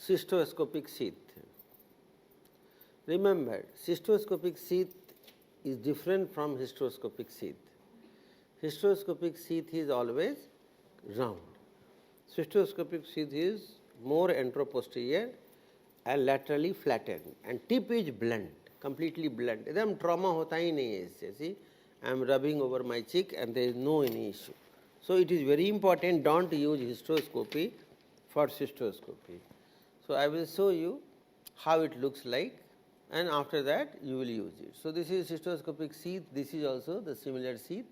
cystoscopic sheath. Remember, cystoscopic sheath is different from hysteroscopic sheath. Hysteroscopic sheath is always round. Cystoscopic sheath is more anteroposterior and laterally flattened, and tip is blunt, completely blunt. एकदम trauma होता ही नहीं है इससे. See, I am rubbing over my cheek and there is no any issue. So it is very important, don't use hysteroscopy for cystoscopy. So I will show you how it looks like, and after that you will use it. So this is cystoscopic sheath, this is also the similar sheath.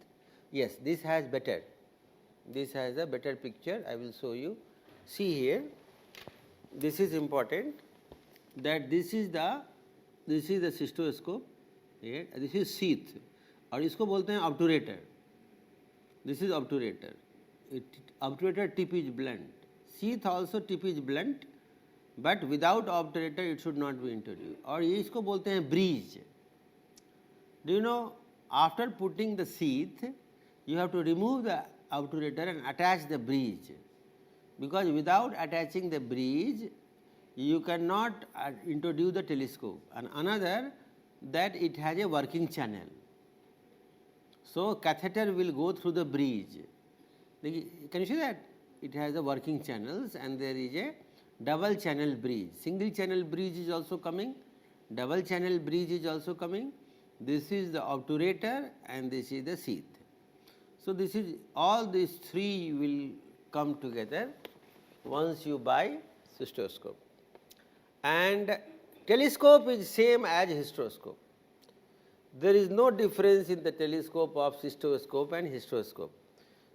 Yes, this has better. This has a better picture, I will show you. See here, this is important, that this is the cystoscope here, this is sheath, और इसको बोलते हैं obturator. This is obturator. Obturator tip is blunt. Sheath also tip is blunt, but without obturator it should not be introduced. और ये इसको बोलते हैं breeze. Do you know, after putting the sheath, you have to remove the obturator and attach the breeze, because without attaching the breeze you cannot introduce the telescope. And another, that it has a working channel. So catheter will go through the breeze. Can you see that? It has the working channels and there is a double channel breeze. Single channel breeze is also coming, double channel breeze is also coming. This is the obturator and this is the sheath. So this is, all these three will come together once you buy cystoscope. And telescope is same as hysteroscope. There is no difference in the telescope of cystoscope and hysteroscope.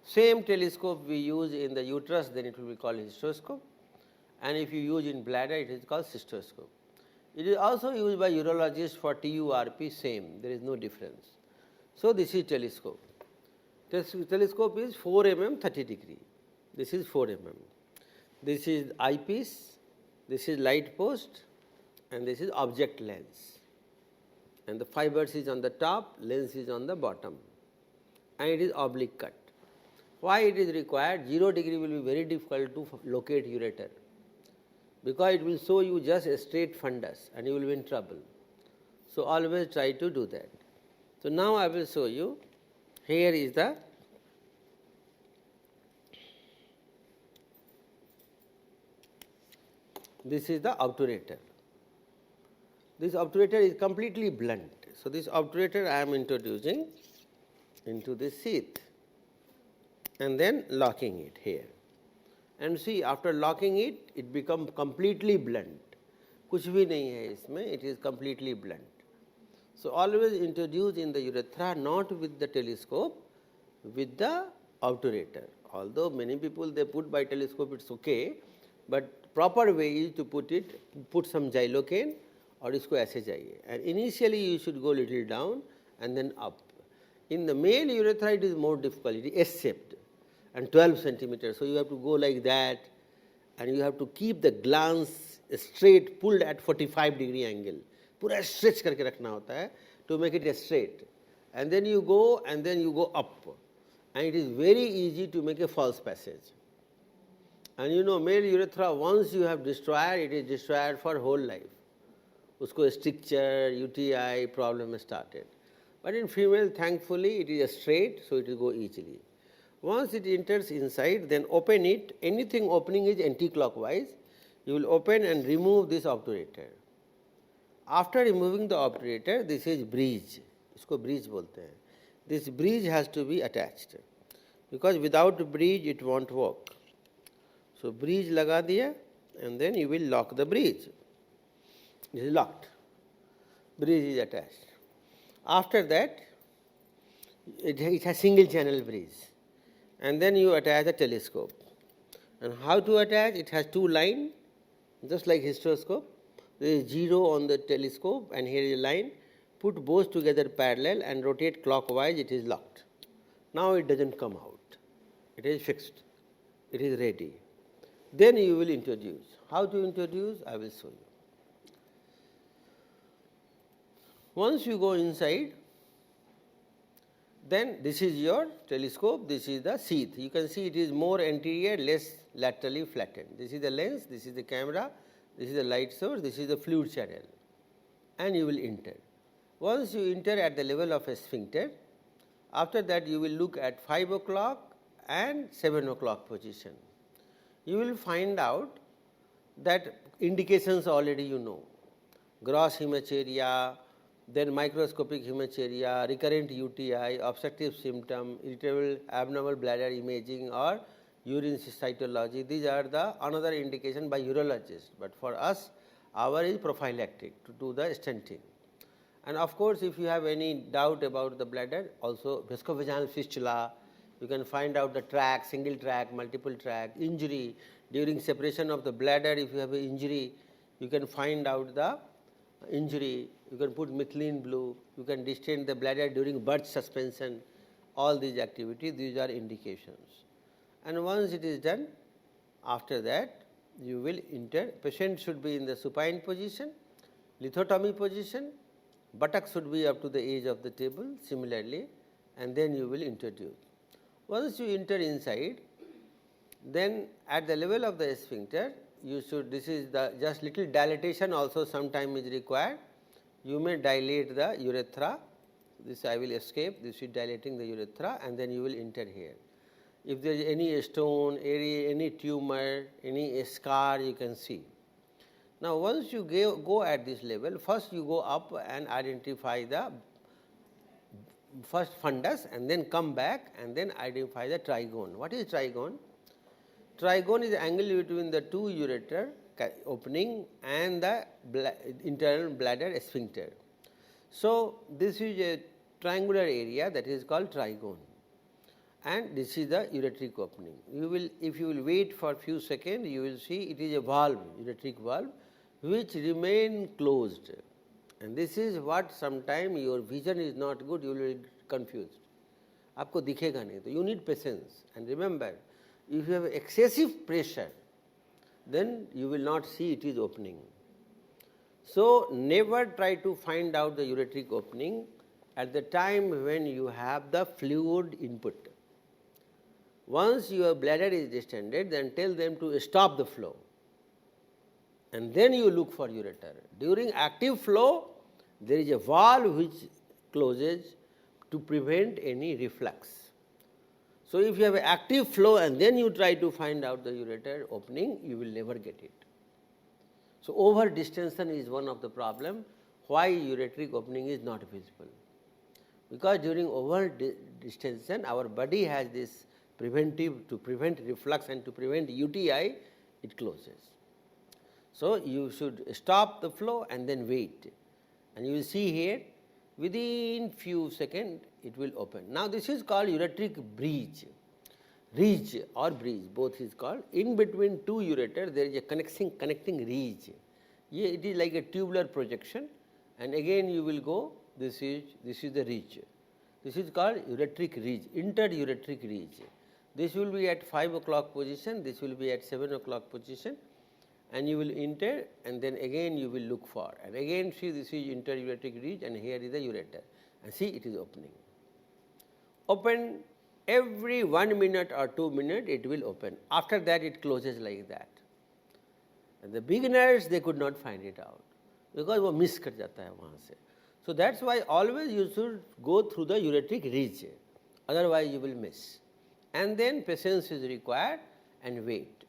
Same telescope we use in the uterus, then it will be called hysteroscope, and if you use in bladder, it is called cystoscope. It is also used by urologists for TURP, same, there is no difference. So this is telescope. Telescope is 4 mm 30 degree. This is 4 mm. This is eyepiece, this is light post, and this is object lens. And the fibers is on the top, lens is on the bottom, and it is oblique cut. Why it is required? 0 degree will be very difficult to locate ureter, because it will show you just a straight fundus and you will be in trouble. So always try to do that. So now I will show you, here is the this is the obturator. This obturator is completely blunt. So this obturator I am introducing into this sheath and then locking it here. And see, after locking it, it becomes completely blunt. कुछ भी नहीं है इसमें, it is completely blunt. So always introduce in the urethra, not with the telescope, with the obturator. Although many people they put by telescope, it's okay, but proper way is to put some xylocaine और इसको ऐसे जाइए. And initially you should go little down and then up. In the male urethra it is more difficult, it is S-shaped and 12 centimeters. So you have to go like that, and you have to keep the glans straight, pulled at 45 degree angle. पूरा stretch करके रखना होता है to make it straight. And then you go up, and it is very easy to make a false passage. And you know, male urethra, once you have destroyed, it is destroyed for whole life. उसको stricture, UTI problem started. But in female, thankfully, it is straight, so it will go easily. Once it enters inside, then open it. Anything opening is anti-clockwise. You will open and remove this obturator. After removing the obturator, this is breeze. इसको breeze बोलते हैं. This breeze has to be attached, because without breeze it won't work. So breeze लगा दिया, and then you will lock the breeze. It is locked. Breeze is attached. After that, it has single channel breeze, and then you attach the telescope. And how to attach? It has two lines, just like hysteroscope. There is 0 on the telescope, and here is a line. Put both together parallel and rotate clockwise. It is locked. Now it doesn't come out. It is fixed. It is ready. Then you will introduce. How to introduce? I will show you. Once you go inside, then this is your telescope, this is the sheath. You can see it is more anterior, less laterally flattened. This is the lens, this is the camera, this is the light source, this is the fluid channel, and you will enter. Once you enter at the level of a sphincter, after that you will look at 5 o'clock and 7 o'clock position. You will find out that indications already you know, gross hematuria, then microscopic hematuria, recurrent UTI, obstructive symptom, irritable abnormal bladder imaging or urine cytology. These are the another indication by urologists, but for us our is prophylactic to do the stenting. And of course, if you have any doubt about the bladder, also vascovaginal fistula, you can find out the track, single track, multiple track, injury. During separation of the bladder, if you have an injury, you can find out the injury, you can put methylene blue, you can distend the bladder during birth suspension, all these activities, these are indications. And once it is done, after that you will enter, patient should be in the supine position, lithotomy position, buttock should be up to the edge of the table similarly, and then you will introduce. Once you enter inside, then at the level of the sphincter, you should, this is the just little dilatation also sometime is required. You may dilate the urethra, this I will escape, this is dilating the urethra, and then you will enter here. If there is any stone, any tumor, any scar, you can see. Now, once you go at this level, first you go up and identify the first fundus and then come back and then identify the trigone. What is trigone? Trigone is the angle between the two ureter opening and the internal bladder sphincter. So, this is a triangular area that is called trigone, and this is the ureteric opening. You will, if you will wait for few seconds, you will see it is a valve, ureteric valve, which remain closed, and this is what sometime your vision is not good, you will be confused. आपको दिखेगा नहीं, तो you need patience, and remember, if you have excessive pressure, then you will not see it is opening. So, never try to find out the ureteric opening at the time when you have the fluid input. Once your bladder is distended, then tell them to stop the flow, and then you look for ureter. During active flow, there is a valve which closes to prevent any reflux. So, if you have an active flow and then you try to find out the ureter opening, you will never get it. So, over distension is one of the problem why ureteric opening is not visible, because during over distension our body has this preventive to prevent reflux and to prevent UTI, it closes. So, you should stop the flow and then wait, and you will see here within few seconds it will open. Now, this is called ureteric breach, ridge or breach, both is called. In between two ureter there is a connecting ridge. It is like a tubular projection, and again you will go, this is the ridge. This is called ureteric ridge, interureteric ridge. This will be at 5 o'clock position, this will be at 7 o'clock position, and you will enter, and then again you will look for, and again see this is interureteric ridge, and here is the ureter, and see it is opening. Open every 1 minute or 2 minutes, it will open. After that it closes like that. And the beginners, they could not find it out, because वो miss कर जाता है वहाँ से. So that's why always you should go through the ureteric ridge, otherwise you will miss. And then patience is required and wait,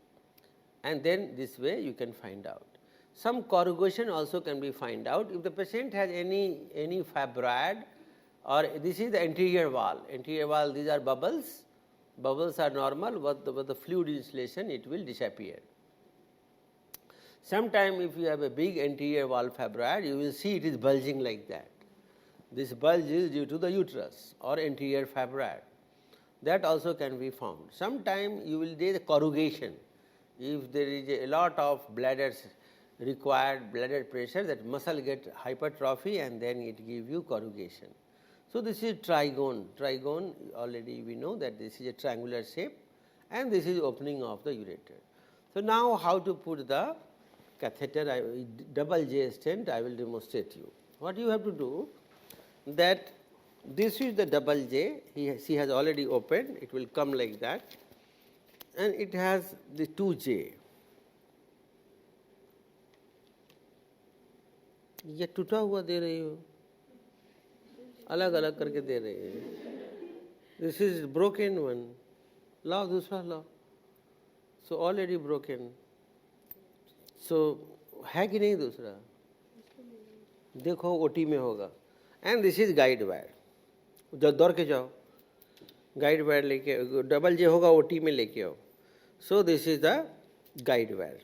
and then this way you can find out. Some corrugation also can be find out if the patient has any fibroid, or this is the anterior wall. Anterior wall, these are bubbles. Bubbles are normal, but the fluid insulation, it will disappear. Sometime if you have a big anterior wall fibroid, you will see it is bulging like that. This bulge is due to the uterus or anterior fibroid. That also can be found. Sometime you will do the corrugation. If there is a lot of bladders required, bladder pressure, that muscle get hypertrophy, and then it give you corrugation. So this is trigone. Trigone, already we know that this is a triangular shape, and this is opening of the ureter. So now how to put the catheter, double J stent, I will demonstrate you. What you have to do, that this is the double J, she has already opened, it will come like that, and it has the 2J. ये टूटा हुआ दे रही हो, अलग अलग करके दे रही है. This is broken one. लाओ दूसरा लाओ. So already broken. So है कि नहीं दूसरा? देखो ओटी में होगा. And this is guide wire. जब दौड़ के जाओ, guide wire लेके, डबल जे होगा ओटी में लेके आओ. So this is the guide wire.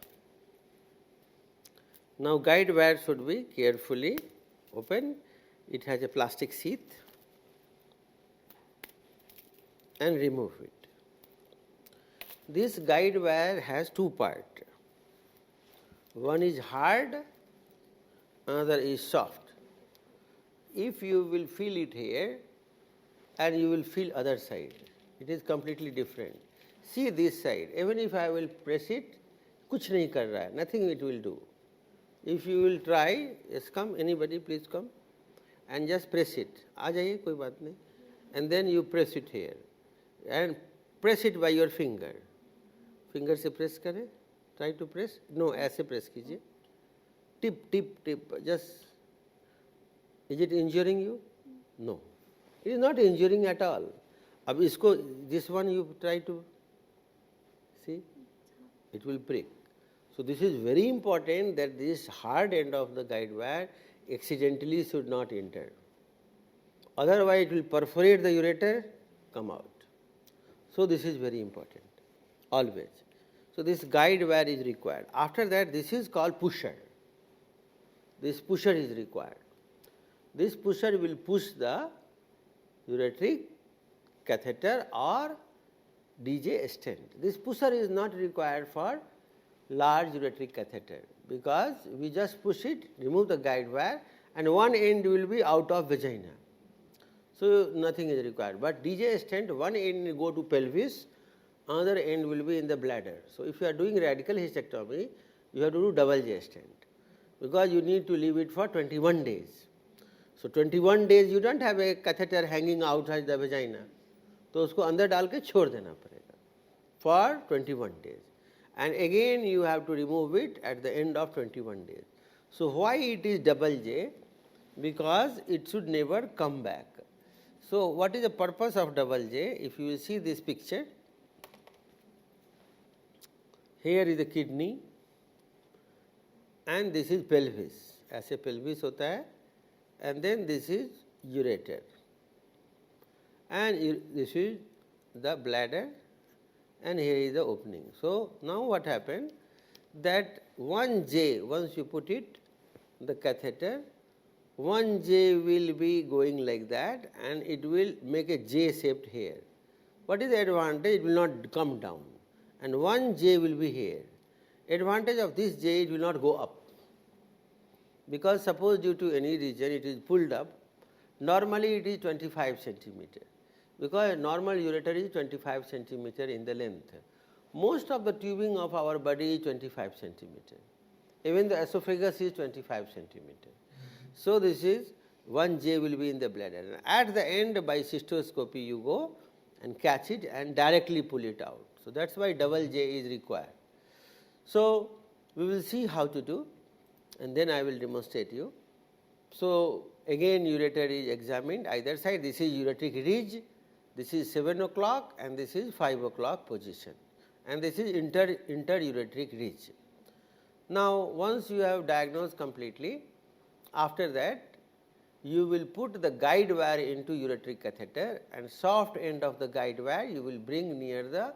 Now guide wire should be carefully open. It has a plastic sheath, and remove it. This guide wire has two parts. One is hard, another is soft. If you will feel it here, and you will feel other side, it is completely different. See this side, even if I will press it, kuch nahi kar raha hai, nothing it will do. If you will try, yes, come, anybody please come, and just press it. आ जाइए, कोई बात नहीं. And then you press it here, and press it by your finger. Finger से press करें. Try to press. No, ऐसे press कीजिए. Tip, tip, tip. Just. Is it injuring you? No. It is not injuring at all. अब इसको, this one you try to see. It will break. So this is very important that this hard end of the guide wire accidentally should not enter. Otherwise it will perforate the ureter, come out. So this is very important, always. So this guide wire is required. After that, this is called pusher. This pusher is required. This pusher will push the ureteric catheter or DJ stent. This pusher is not required for large ureteric catheter, because we just push it, remove the guide wire, and one end will be out of vagina. So nothing is required. But DJ stent, one end will go to pelvis, another end will be in the bladder. So if you are doing radical hysterectomy, you have to do double J stent, because you need to leave it for 21 days. So 21 days you don't have a catheter hanging outside the vagina. तो उसको अंदर डाल के छोड़ देना पड़ेगा for 21 days. And again you have to remove it at the end of 21 days. So why it is double J? Because it should never come back. So what is the purpose of double J? If you will see this picture, here is the kidney and this is pelvis. ऐसे pelvis होता है, and then this is ureter, and this is the bladder, and here is the opening. So now what happened, that one J, once you put it, the catheter, one J will be going like that, and it will make a J shaped here. What is the advantage? It will not come down, and one J will be here. Advantage of this J, it will not go up, because suppose due to any reason it is pulled up, normally it is 25 centimeter. Because normal ureter is 25 centimeter in the length. Most of the tubing of our body is 25 centimeter. Even the esophagus is 25 centimeter. So this is one J will be in the bladder. And at the end, by cystoscopy you go and catch it and directly pull it out. So that's why double J is required. So we will see how to do, and then I will demonstrate you. So again ureter is examined either side. This is ureteric ridge. This is 7 o'clock and this is 5 o'clock position, and this is interureteric ridge. Now once you have diagnosed completely, after that you will put the guide wire into ureteric catheter, and soft end of the guide wire you will bring near the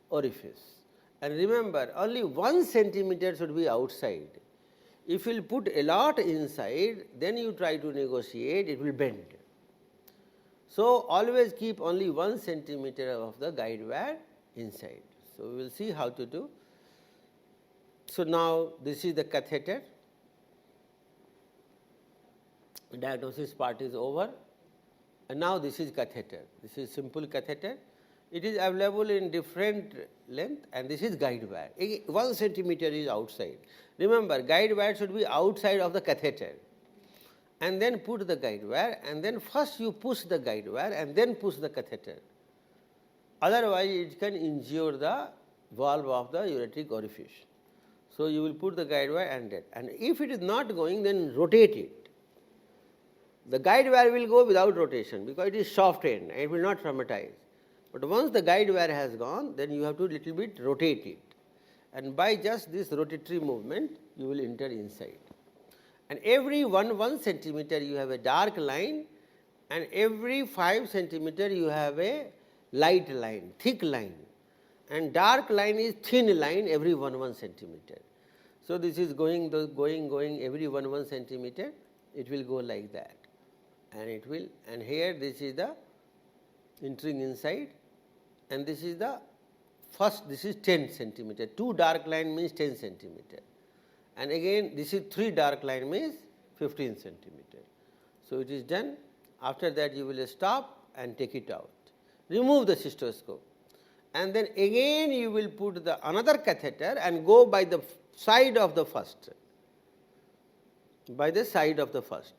orifice. And remember, only 1 centimeter should be outside. If you will put a lot inside, then you try to negotiate, it will bend. So always keep only 1 centimeter of the guide wire inside. So we will see how to do. So now this is the catheter. The diagnosis part is over, and now this is catheter. This is simple catheter. It is available in different length, and this is guide wire. 1 centimeter is outside. Remember, guide wire should be outside of the catheter. And then put the guide wire, and then first you push the guide wire and then push the catheter. Otherwise it can injure the valve of the ureteric orifice. So, you will put the guide wire and that, and if it is not going, then rotate it. The guide wire will go without rotation because it is soft end and it will not traumatize. But once the guide wire has gone, then you have to little bit rotate it, and by just this rotatory movement you will enter inside. And every 1 centimeter you have a dark line, and every 5 centimeter you have a light line, thick line, and dark line is thin line every 1 centimeter. So, this is going every 1 centimeter, it will go like that, and it will, and here this is the entering inside, and this is the first, this is 10 centimeter, 2 dark line means 10 centimeter, and again this is 3 dark line means 15 centimeter. So, it is done. After that you will stop and take it out, remove the cystoscope, and then again you will put the another catheter and go by the side of the first, by the side of the first.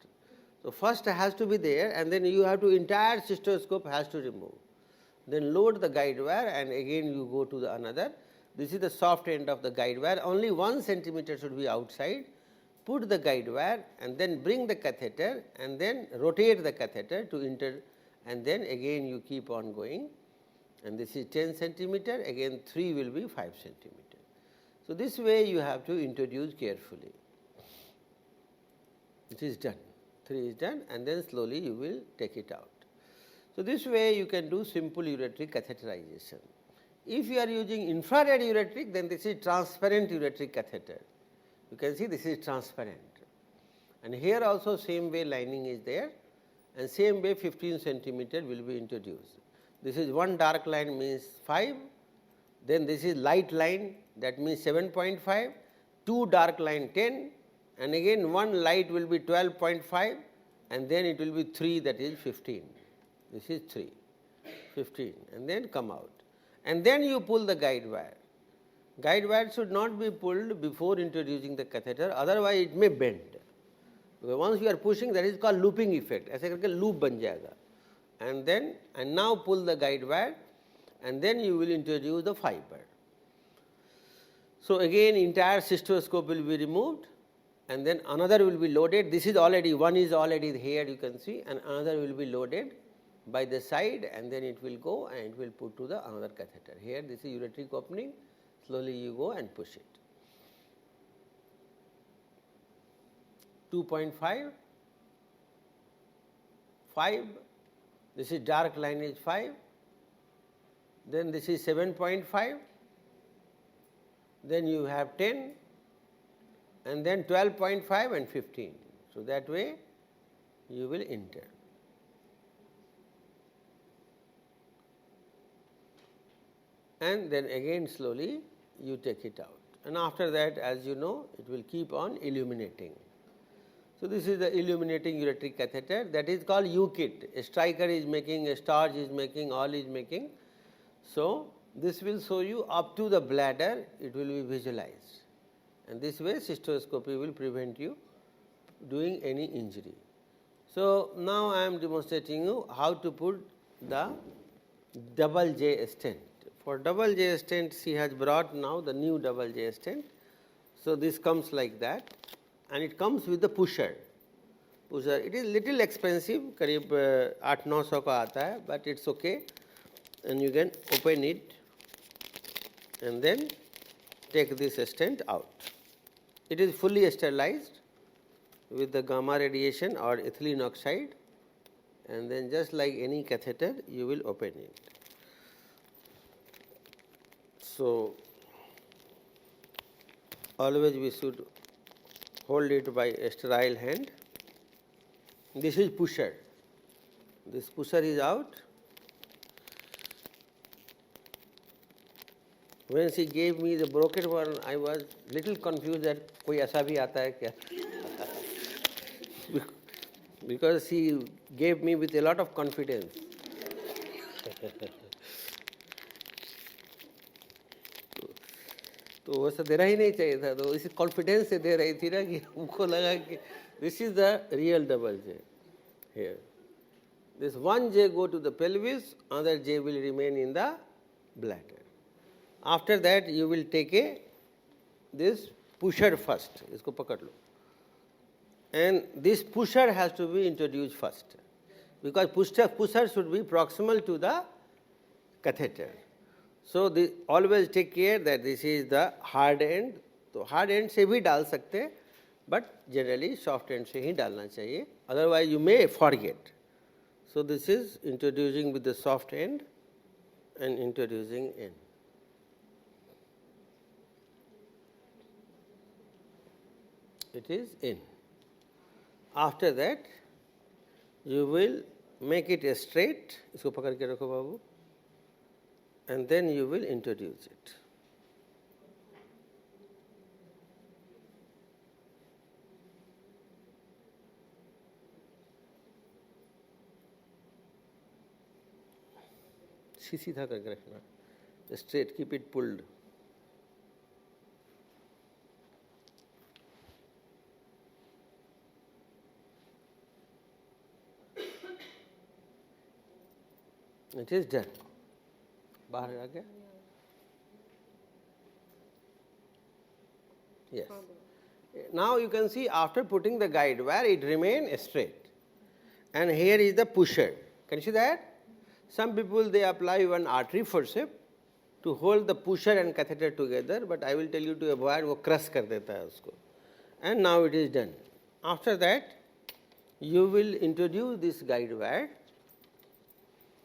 So, first has to be there, and then you have to, entire cystoscope has to remove. Then load the guide wire, and again you go to the another. This is the soft end of the guide wire, only 1 centimeter should be outside. Put the guide wire and then bring the catheter and then rotate the catheter to enter, and then again you keep on going, and this is 10 centimeter, again 3 will be 5 centimeter. So, this way you have to introduce carefully. It is done, 3 is done, and then slowly you will take it out. So, this way you can do simple ureteric catheterization. If you are using infrared ureteric, then this is transparent ureteric catheter. You can see this is transparent, and here also same way lining is there, and same way 15 centimeter will be introduced. This is 1 dark line means 5, then this is light line, that means 7.5, 2 dark line 10, and again 1 light will be 12.5, and then it will be 3, that is 15. This is 3, 15, and then come out, and then you pull the guide wire. Guide wire should not be pulled before introducing the catheter, otherwise it may bend. Because once you are pushing, that is called looping effect, ऐसे करके loop बन जाएगा. And then, and now pull the guide wire, and then you will introduce the fiber. So, again entire cystoscope will be removed, and then another will be loaded. This is already, one is already here, you can see, and another will be loaded by the side, and then it will go and it will put to the another catheter. Here this is ureteric opening, slowly you go and push it. 2.5, 5, this is dark line is 5, then this is 7.5, then you have 10, and then 12.5 and 15. So, that way you will enter. And then again slowly you take it out, and after that, as you know, it will keep on illuminating. So, this is the illuminating ureteric catheter, that is called U-kit. A striker is making, a Starch is making, all is making. So, this will show you up to the bladder, it will be visualized, and this way cystoscopy will prevent you doing any injury. So, now I am demonstrating you how to put the double J stent. For double J stent, she has brought now the new double J stent. So, this comes like that, and it comes with the pusher. It is little expensive, करीब 800-900 का आता है, but it's okay, and you can open it and then take this stent out. It is fully sterilized with the gamma radiation or ethylene oxide, and then just like any catheter you will open it. So, always we should hold it by a sterile hand. This is pusher. This pusher is out. When she gave me the broken one, I was little confused that कोई ऐसा भी आता है क्या? Because she gave me with a lot of confidence. तो वैसा देना ही नहीं चाहिए था, तो इसी कॉन्फिडेंस से दे रही थी ना कि हमको लगा कि this is the real double J here. This one J go to the pelvis, other J will remain in the bladder. After that you will take this pusher first, इसको पकड़ लो, and this pusher has to be introduced first, because pusher should be proximal to the catheter. So always take care that this is the hard end. तो hard end से भी डाल सकते हैं, but generally soft end से ही डालना चाहिए, otherwise you may forget. So this is introducing with the soft end and introducing in. It is in. After that, you will make it straight. इसको पकड़ के रखो बाबू. And then you will introduce it. सीधा करके रखना. Straight, keep it pulled. It is done. बाहर आ गया? Yes. Now you can see after putting the guide wire, it remains straight. And here is the pusher. Can you see that? Some people they apply one artery forceps to hold the pusher and catheter together, but I will tell you to avoid, वो crush कर देता है उसको. And now it is done. After that, you will introduce this guide wire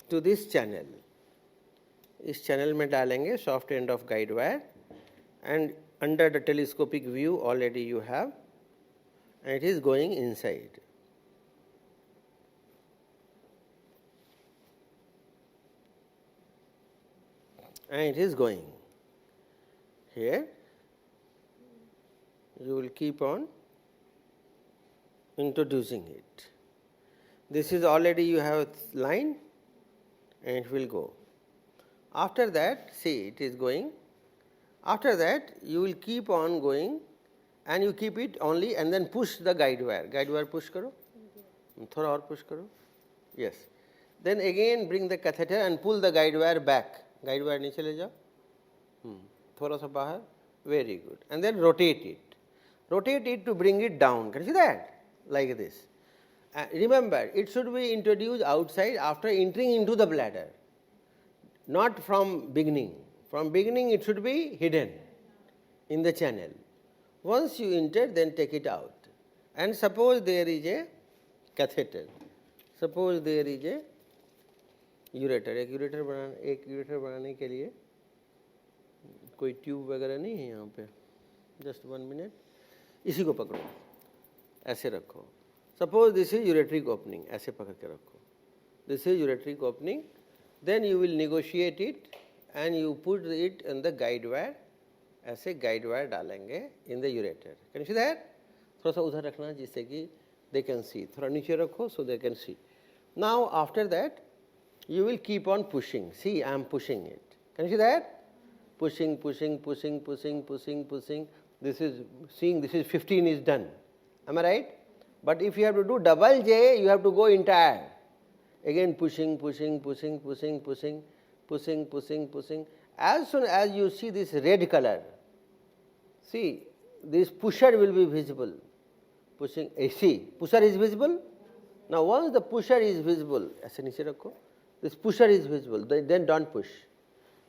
to this channel. इस channel में डालेंगे soft end of guide wire, and under the telescopic view already you have, and it is going inside. And it is going. Here you will keep on introducing it. This is already you have a line, and it will go. After that, see, it is going. After that, you will keep on going, and you keep it only, and then push the guide wire. Guide wire push करो. थोड़ा और push करो. Yes. Then again bring the catheter and pull the guide wire back. Guide wire नीचे ले जाओ. थोड़ा सा बाहर. Very good. And then rotate it. Rotate it to bring it down. Can you see that? Like this. Remember, it should be introduced outside after entering into the bladder, not from beginning. From beginning it should be hidden in the channel. Once you enter, then take it out. And suppose there is a catheter. Suppose there is a ureter. एक ureter बनाने के लिए कोई tube वगैरह नहीं है यहाँ पे. Just 1 minute. इसी को पकड़ो. ऐसे रखो. Suppose this is ureteric opening. ऐसे पकड़ के रखो. This is ureteric opening. Then you will negotiate it and you put it in the guide wire. ऐसे guide wire डालेंगे in the ureter. Can you see that? थोड़ा सा उधर रखना जिससे कि they can see. थोड़ा नीचे रखो so they can see. Now after that, you will keep on pushing. See, I am pushing it. Can you see that? Pushing, pushing, pushing, pushing, pushing, pushing. This is seeing. This is 15 is done. Am I right? But if you have to do double J, you have to go entire. Again pushing, pushing, pushing, pushing, pushing, pushing, pushing, pushing. As soon as you see this red color, see, this pusher will be visible. Pushing, see, pusher is visible. Now once the pusher is visible, ऐसे नीचे रखो. This pusher is visible, then don't push.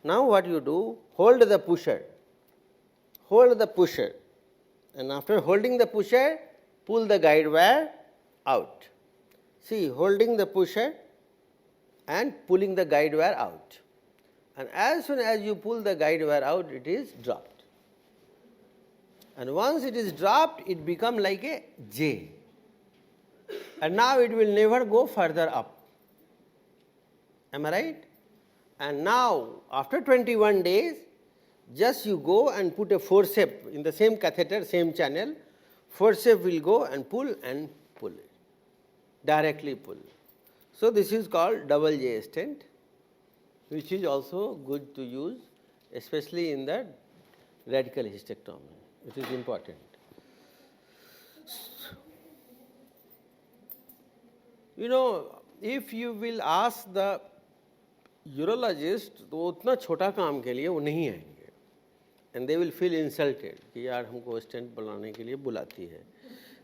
Now what you do, hold the pusher. Hold the pusher. And after holding the pusher, pull the guide wire out. See, holding the pusher and pulling the guide wire out. And as soon as you pull the guide wire out, it is dropped. And once it is dropped, it becomes like a J. And now it will never go further up. Am I right? And now, after 21 days, just you go and put a forceps in the same catheter, same channel. Forceps will go and pull it. Directly pull. So this is called double J stent, which is also good to use, especially in the radical hysterectomy. It is important. You know, if you will ask the urologist, तो उतना छोटा काम के लिए वो नहीं आएंगे. and they will feel insulted कि यार हमको stent बनाने के लिए बुलाती है.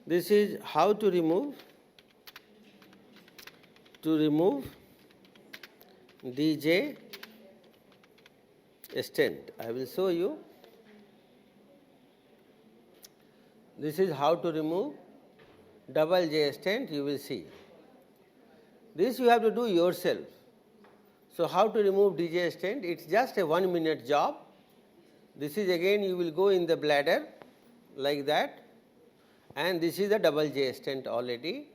This is how to remove DJ stent. I will show you. This is how to remove double J stent, you will see. This you have to do yourself. So how to remove DJ stent? It's just a 1 minute job. This is again you will go in the bladder like that, and this is the double J stent already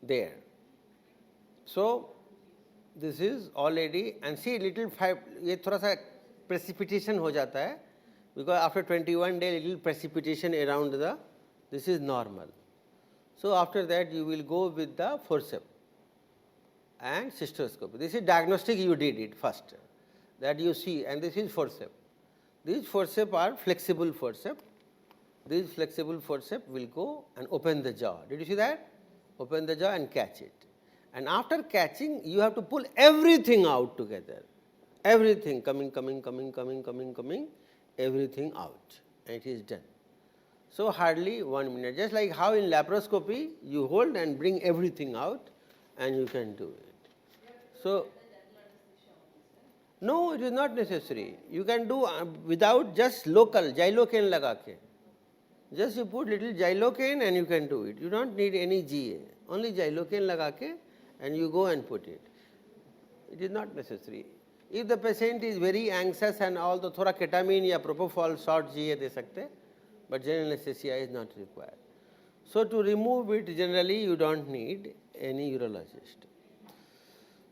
there. So this is already, and see little ये थोड़ा सा precipitation हो जाता है because after 21 days little precipitation around the, this is normal. So after that you will go with the forceps and cystoscopy. This is diagnostic, you did it first, that you see, and this is forceps. These forceps are flexible forceps. These flexible forceps will go and open the jaw. Did you see that? Open the jaw and catch it. And after catching, you have to pull everything out together. Everything coming, everything out. And it is done. So hardly 1 minute. Just like how in laparoscopy, you hold and bring everything out and you can do it. So, no, it is not necessary. You can do without just local, xylocaine laga ke. Just you put little xylocaine and you can do it. You don't need any GA. Only xylocaine laga ke and you go and put it. It is not necessary. If the patient is very anxious and all, तो थोड़ा ketamine या propofol short GA दे सकते, but general anesthesia is not required. So to remove it, generally you don't need any urologist.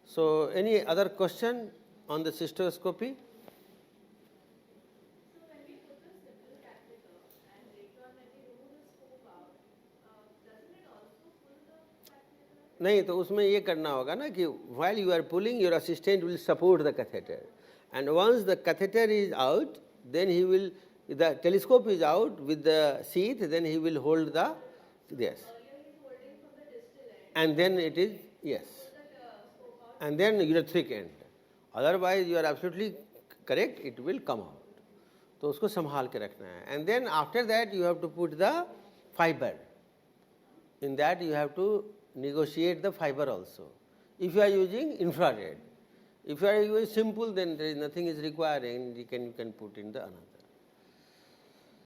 So any other question on the cystoscopy? नहीं तो उसमें ये करना होगा ना कि while you are pulling, your assistant will support the catheter, and once the catheter is out, then he will, the telescope is out with the sheath, then he will hold the, yes, and then it is, yes, and then urethric end. Otherwise you are absolutely correct, it will come out. तो उसको संभाल के रखना है. And then after that you have to put the fiber. In that you have to negotiate the fiber also. If you are using infrared, if you are using simple, then there is nothing is required, and you can put in the another.